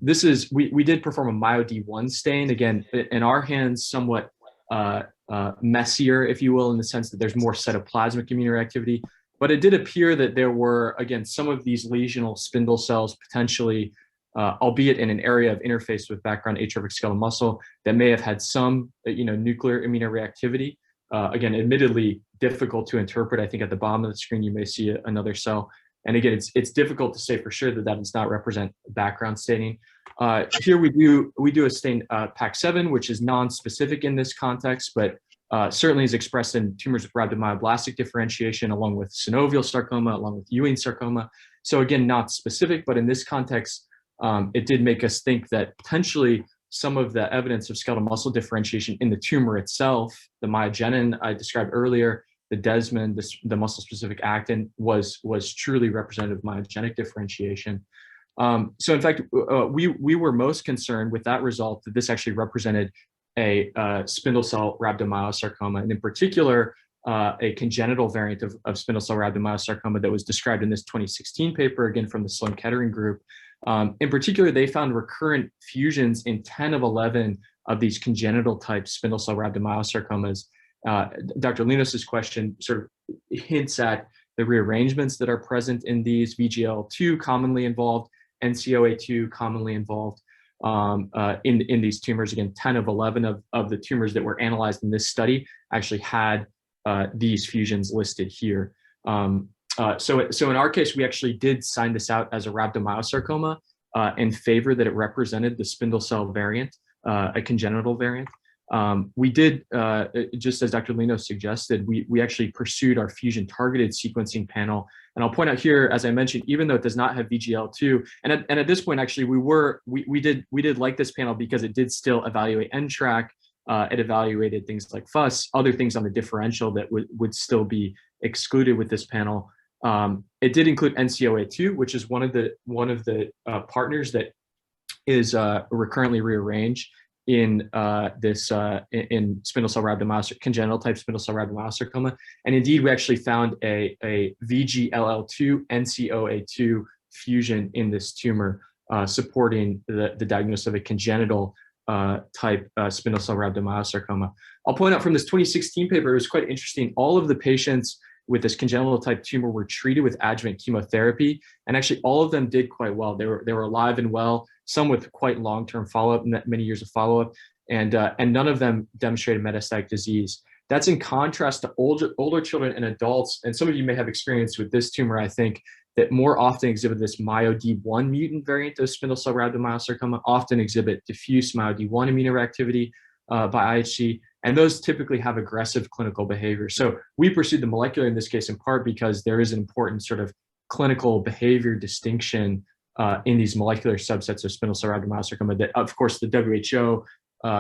This is, we did perform a MyoD1 stain, again, in our hands, somewhat messier, if you will, in the sense that there's more cytoplasmic immunoreactivity. But it did appear that there were, again, some of these lesional spindle cells potentially, albeit in an area of interface with background atrophic skeletal muscle, that may have had some, you know, nuclear immunoreactivity. Again, admittedly difficult to interpret. I think at the bottom of the screen you may see another cell. And again, it's difficult to say for sure that does not represent background staining. Here we do a stain PAC7, which is non-specific in this context, but certainly is expressed in tumors with rhabdomyoblastic differentiation, along with synovial sarcoma, along with Ewing sarcoma. So again, not specific, but in this context, it did make us think that potentially some of the evidence of skeletal muscle differentiation in the tumor itself, the myogenin I described earlier, the desmin, the muscle-specific actin was truly representative of myogenic differentiation. So in fact, we were most concerned with that result that this actually represented a spindle cell rhabdomyosarcoma, and in particular, a congenital variant of spindle cell rhabdomyosarcoma that was described in this 2016 paper, again from the Sloan Kettering group. In particular, they found recurrent fusions in 10 of 11 of these congenital type spindle cell rhabdomyosarcomas. Dr. Linos' question sort of hints at the rearrangements that are present in these, VGL2 commonly involved, NCOA2 commonly involved. in these tumors. Again, 10 of 11 of the tumors that were analyzed in this study actually had these fusions listed here. So in our case, we actually did sign this out as a rhabdomyosarcoma in favor that it represented the spindle cell variant, a congenital variant. We did, just as Dr. Linos suggested, we actually pursued our fusion targeted sequencing panel. And I'll point out here, as I mentioned, even though it does not have VGL2, and at this point, actually, we did like this panel because it did still evaluate NTRK. It evaluated things like FUS, other things on the differential that would still be excluded with this panel. It did include NCOA2, which is one of the partners that is recurrently rearranged in in spindle cell rhabdomyosarcoma, congenital type spindle cell rhabdomyosarcoma. And indeed, we actually found a VGLL2 NCOA2 fusion in this tumor, supporting the diagnosis of a congenital type spindle cell rhabdomyosarcoma. I'll point out from this 2016 paper, it was quite interesting. All of the patients with this congenital type tumor were treated with adjuvant chemotherapy, and actually all of them did quite well. They were alive and well, some with quite long-term follow-up, many years of follow-up, and none of them demonstrated metastatic disease. That's in contrast to older children and adults, and some of you may have experience with this tumor, I think, that more often exhibit this MyoD1 mutant variant of spindle cell rhabdomyosarcoma, often exhibit diffuse MyoD1 immunoreactivity by IHC, and those typically have aggressive clinical behavior. So we pursued the molecular in this case in part because there is an important sort of clinical behavior distinction in these molecular subsets of spindle cell rhabdomyosarcoma that, of course, the WHO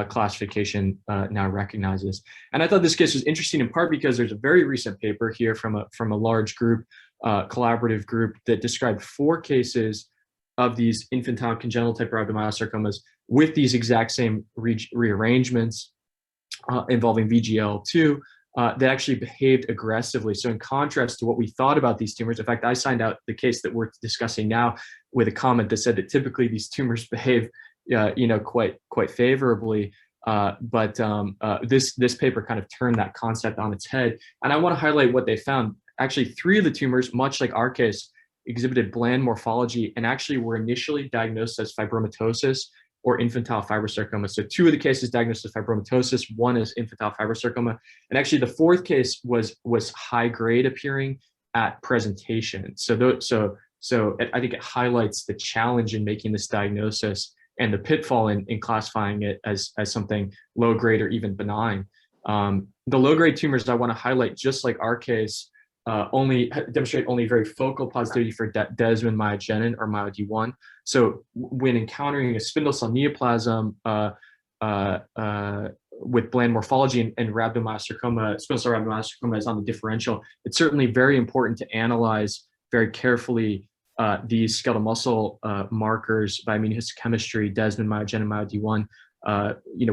classification now recognizes. And I thought this case was interesting in part because there's a very recent paper here from a large group, collaborative group, that described 4 cases of these infantile congenital type rhabdomyosarcomas with these exact same rearrangements involving VGL2 that actually behaved aggressively. So in contrast to what we thought about these tumors, in fact, I signed out the case that we're discussing now with a comment that said that typically these tumors behave, quite favorably. But this paper kind of turned that concept on its head. And I want to highlight what they found. Actually, 3 of the tumors, much like our case, exhibited bland morphology and actually were initially diagnosed as fibromatosis or infantile fibrosarcoma. So 2 of the cases diagnosed as fibromatosis, 1 is infantile fibrosarcoma. And actually the 4th case was high grade appearing at presentation. So I think it highlights the challenge in making this diagnosis and the pitfall in classifying it as something low grade or even benign. The low grade tumors I want to highlight, just like our case, only demonstrate only very focal positivity for desmin myogenin or MyoD1. So when encountering a spindle cell neoplasm with bland morphology and rhabdomyosarcoma, spindle cell rhabdomyosarcoma is on the differential, it's certainly very important to analyze very carefully these skeletal muscle markers by immunochemistry, desmin myogenin, MyoD1.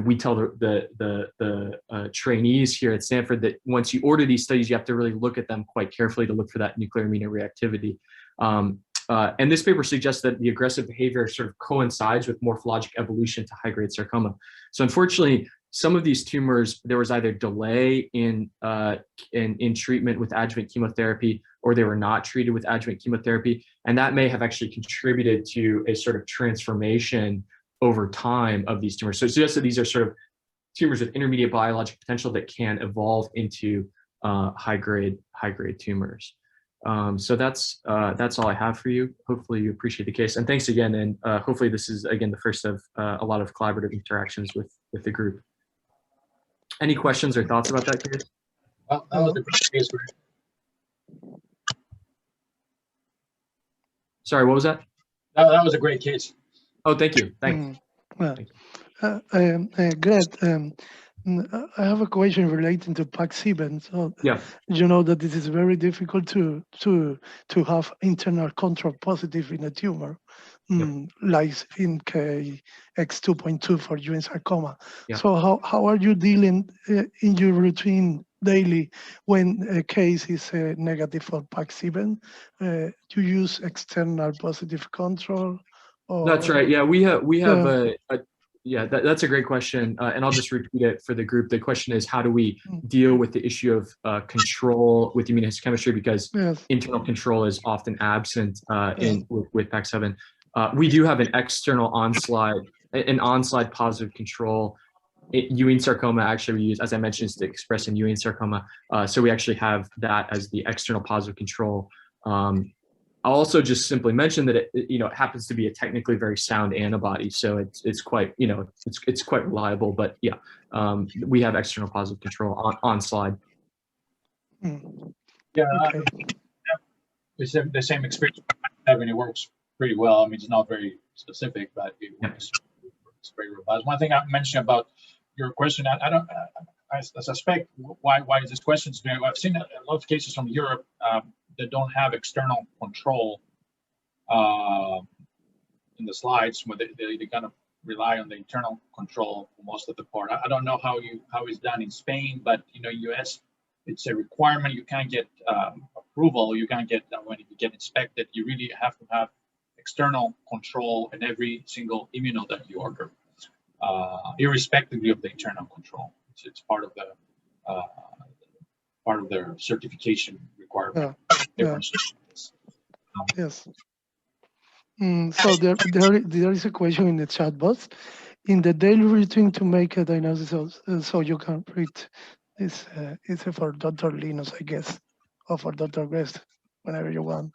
We tell the trainees here at Stanford that once you order these studies, you have to really look at them quite carefully to look for that nuclear immunoreactivity. And this paper suggests that the aggressive behavior sort of coincides with morphologic evolution to high-grade sarcoma. So unfortunately, some of these tumors, there was either delay in treatment with adjuvant chemotherapy, or they were not treated with adjuvant chemotherapy, and that may have actually contributed to a sort of transformation over time of these tumors. So it suggests that these are sort of tumors with intermediate biologic potential that can evolve into high-grade tumors. So that's all I have for you. Hopefully you appreciate the case, and thanks again. And hopefully this is again the first of a lot of collaborative interactions with the group. Any questions or thoughts about that case? Well, that was a great case. Sorry, what was that? That was a great case. Oh, thank you. Thanks. Greg, I have a question relating to PAX7. So yeah, you know that this is very difficult to have internal control positive in a tumor, like in KX2.2 for Ewing sarcoma. Yeah. So how are you dealing in your routine daily when a case is negative for PAX7? Do you use external positive control? Or, that's right. Yeah, we have that's a great question, and I'll just repeat it for the group. The question is, how do we deal with the issue of control with immunochemistry, because internal control is often absent with PAX7. We do have an external on-slide an on-slide positive control. Ewing sarcoma actually we use, as I mentioned, is to express in Ewing sarcoma. So we actually have that as the external positive control. I'll also just simply mention that it happens to be a technically very sound antibody, so it's quite it's quite reliable. But yeah, we have external positive control on slide. Yeah, Okay. it's the same experience I have, and it works pretty well. I mean, it's not very specific, but it works. It's very robust. One thing I mentioned about your question, I suspect why is this question? I've seen a lot of cases from Europe that don't have external control in the slides, where they kind of rely on the internal control for most of the part. I don't know how it's done in Spain, but US, it's a requirement. You can't get approval. You can't get when you get inspected. You really have to have external control in every single immuno that you order, irrespectively of the internal control. It's part of their certification requirement. Yeah. Yes. So there is a question in the chat box. In the daily routine to make a diagnosis, so you can read this. It's for Dr. Linos, I guess, or for Dr. Greg, whenever you want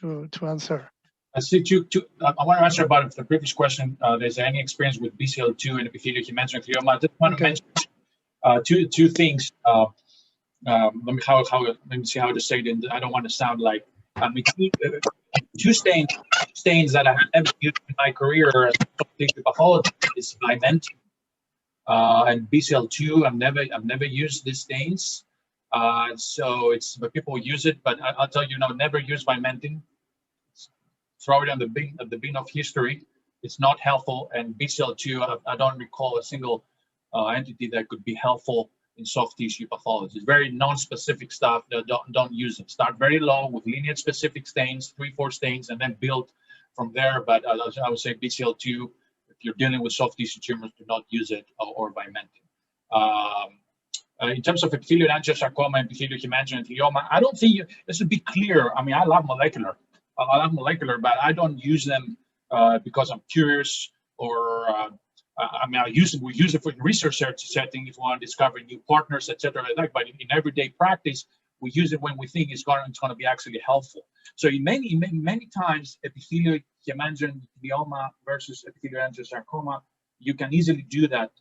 to answer. I see I want to answer about the previous question. There's any experience with BCL2 and epithelial hemangioglioma? I just want to mention two things. Let me see how to say it. I don't want to sound like two stains that I have never used in my career as a pathologist is Vimentin and BCL2. I've never used these stains. But people use it, but I'll tell you, never use Vimentin. Throw it on the bin of history. It's not helpful. And BCL2, I don't recall a single entity that could be helpful in soft tissue pathology. It's very non-specific stuff. Don't use it. Start very low with lineage-specific stains, 3-4 stains, and then build from there. But I would say BCL2, if you're dealing with soft tissue tumors, do not use it, or Vimentin. In terms of epithelial angiosarcoma and epithelial hemangioglioma, I don't think this would be clear. I mean, I love molecular, but I don't use them because I'm curious, or we use it for research setting if we want to discover new partners, etc. But in everyday practice, we use it when we think it's going to be actually helpful. So in many times, epithelial hemangioglioma versus epithelial angiosarcoma, you can easily do that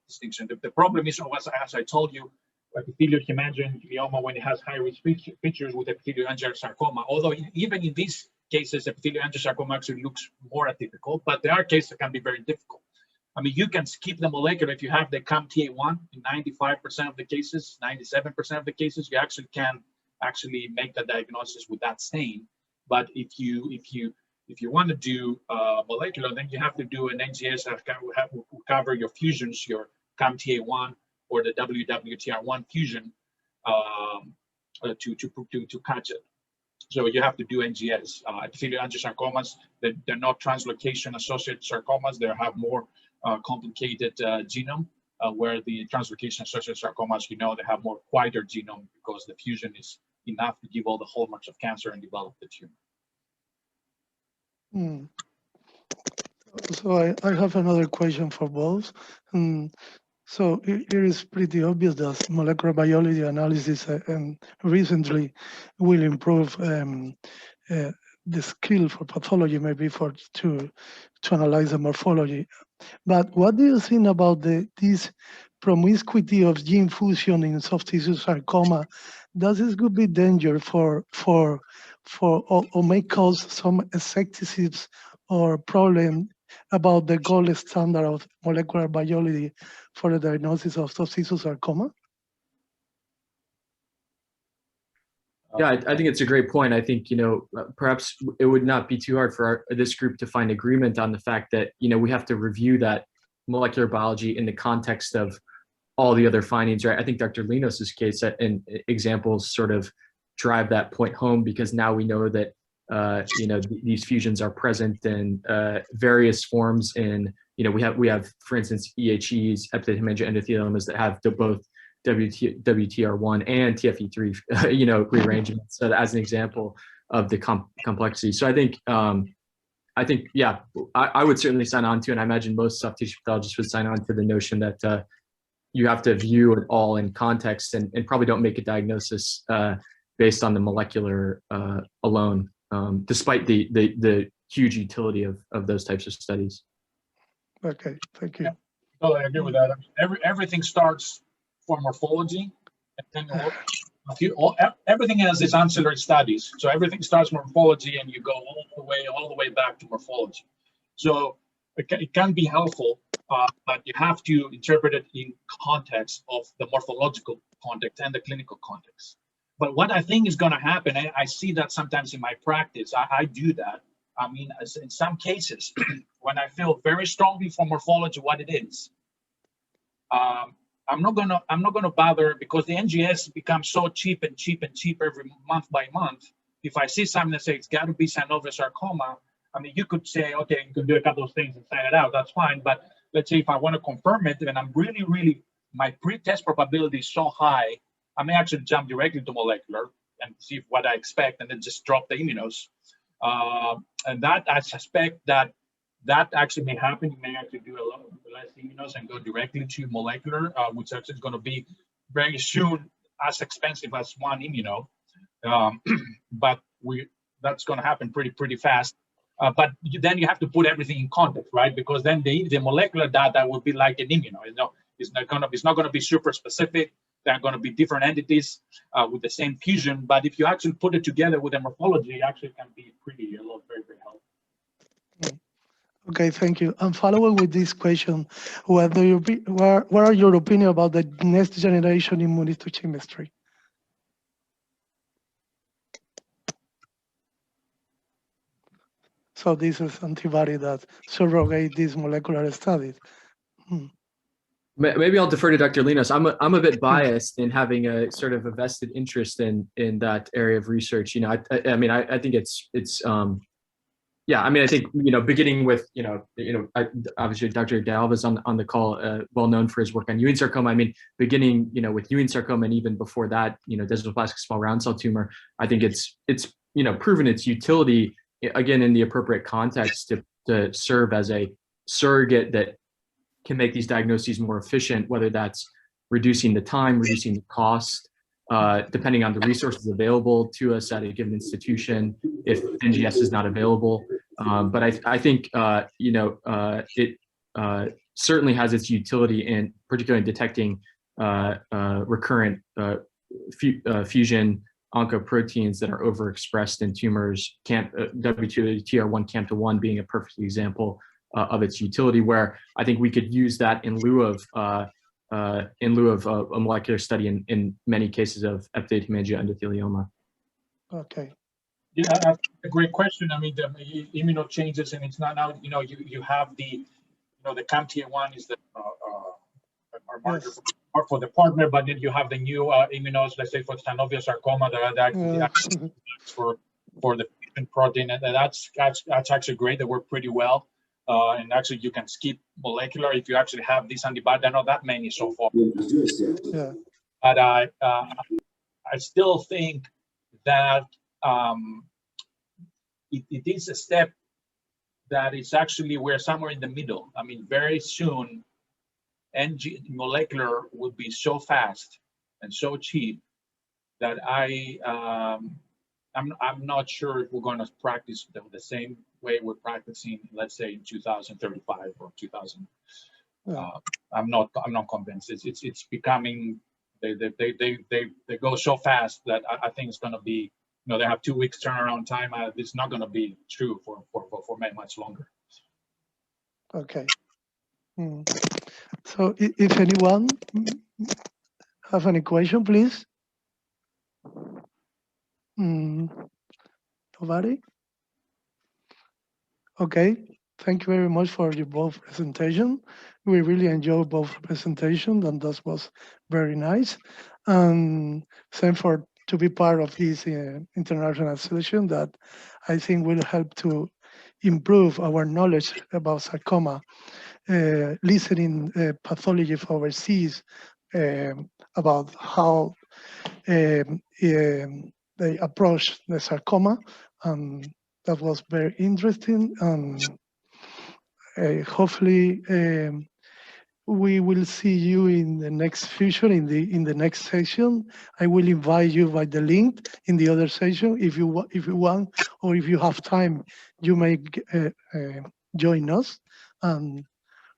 distinction. The problem is, as I told you, epithelial hemangioglioma, when it has high-risk features with epithelial angiosarcoma, although even in these cases, epithelial angiosarcoma actually looks more atypical, but there are cases that can be very difficult. I mean, you can skip the molecular if you have the CAMTA1 in 95% of the cases, 97% of the cases, you actually can make the diagnosis with that stain. But if you want to do molecular, then you have to do an NGS that will cover your fusions, your CAMTA1 or the WWTR1 fusion to catch it. So you have to do NGS. Epithelial angiosarcomas, they're not translocation associated sarcomas. They have more complicated genome, where the translocation associated sarcomas, they have more quieter genome because the fusion is enough to give all the hallmarks of cancer and develop the tumor. So I have another question for both. So it is pretty obvious that molecular biology analysis recently will improve the skill for pathology, maybe to analyze the morphology. But what do you think about this promiscuity of gene fusion in soft tissue sarcoma? Does this could be danger or may cause some skepticism or problem about the gold standard of molecular biology for the diagnosis of soft tissue sarcoma? Yeah, I think it's a great point. I think, perhaps it would not be too hard for this group to find agreement on the fact that, we have to review that molecular biology in the context of all the other findings, right? I think Dr. Linos' case and examples sort of drive that point home, because now we know that these fusions are present in various forms. In we have, for instance, EHEs, epithelial hemangioendotheliomas, that have both WTR1 and TFE3, rearrangements. So as an example of the complexity. So I think I think, yeah, I would certainly sign on to, and I imagine most soft tissue pathologists would sign on to the notion that you have to view it all in context and probably don't make a diagnosis based on the molecular alone, despite the huge utility of those types of studies. Okay, thank you. Yeah. Oh, I agree with that. I mean, everything starts for morphology, and then everything has its ancillary studies. So everything starts morphology, and you go all the way back to morphology. So it can be helpful, but you have to interpret it in context of the morphological context and the clinical context. But what I think is going to happen, and I see that sometimes in my practice, I do that. I mean, in some cases, when I feel very strongly for morphology, what it is, I'm not gonna bother, because the NGS becomes so cheap every month by month. If I see something that says it's got to be synovial sarcoma, I mean, you could say, okay, you can do a couple of things and sign it out. That's fine. But let's say if I want to confirm it, and I'm really, my pre-test probability is so high, I may actually jump directly to molecular and see what I expect, and then just drop the immunos. And that, I suspect that actually may happen. You may actually do a lot less immunos and go directly to molecular, which actually is going to be very soon as expensive as one immuno. But that's going to happen pretty fast. But then you have to put everything in context, right? Because then the molecular data will be like an immuno. You know, it's not going to be super specific. There are going to be different entities with the same fusion. But if you actually put it together with the morphology, it actually can be very helpful. Okay, thank you. And following with this question, what are your opinion about the next generation immunochemistry? So this is antibody that surrogate these molecular studies. Maybe I'll defer to Dr. Linos. I'm a bit biased in having a sort of a vested interest in that area of research. You know, I mean, I think it's yeah. I mean, I think, you know, beginning with obviously Dr. Galva's on the call, well known for his work on Ewing sarcoma. I mean, beginning, you know, with Ewing sarcoma, and even before that, you know, desmoplastic small round cell tumor. I think it's you know, proven its utility, again, in the appropriate context, to serve as a surrogate that can make these diagnoses more efficient, whether that's reducing the time, reducing the cost, depending on the resources available to us at a given institution, if NGS is not available. But I think, you know, it certainly has its utility in particularly detecting recurrent fusion oncoproteins that are overexpressed in tumors, W2TR1 CAMP1 being a perfect example of its utility, where I think we could use that in lieu of a molecular study in many cases of epithelial hemangioendothelioma. Okay. Yeah, that's a great question. I mean, the immuno changes, and it's not now. You know, you have the CAMP1 is the marker for the partner, but then you have the new immunos, let's say for synovial sarcoma, that actually for the fusion protein, and that's actually great. They work pretty well. And actually, you can skip molecular if you actually have this antibody. There are not that many so far. Yeah. But I still think that it is a step that is actually, we're somewhere in the middle. I mean, very soon, molecular will be so fast and so cheap that I'm not sure if we're going to practice the same way we're practicing, let's say in 2035 or 2000. I'm not convinced. It's becoming, they go so fast that I think it's going to be, you know, they have 2 weeks turnaround time. It's not going to be true for much longer. Okay. So if anyone have any question, please. Nobody? Okay, thank you very much for your both presentation. We really enjoyed both presentations, and that was very nice. And same for to be part of this international session that I think will help to improve our knowledge about sarcoma, listening pathology overseas, about how they approach the sarcoma, and That was very interesting, and hopefully we will see you in the next future, in the next session. I will invite you by the link in the other session. If you want, or if you have time, you may join us. And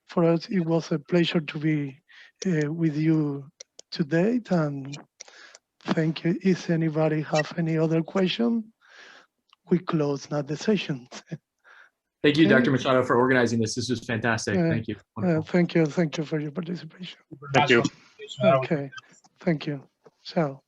for us, it was a pleasure to be with you today. And thank you. If anybody have any other question, we close now the session. Thank you, Okay. Dr. Machado, for organizing this. This was fantastic. Thank you. Thank you for your participation. Thank you. Okay, thank you. Ciao.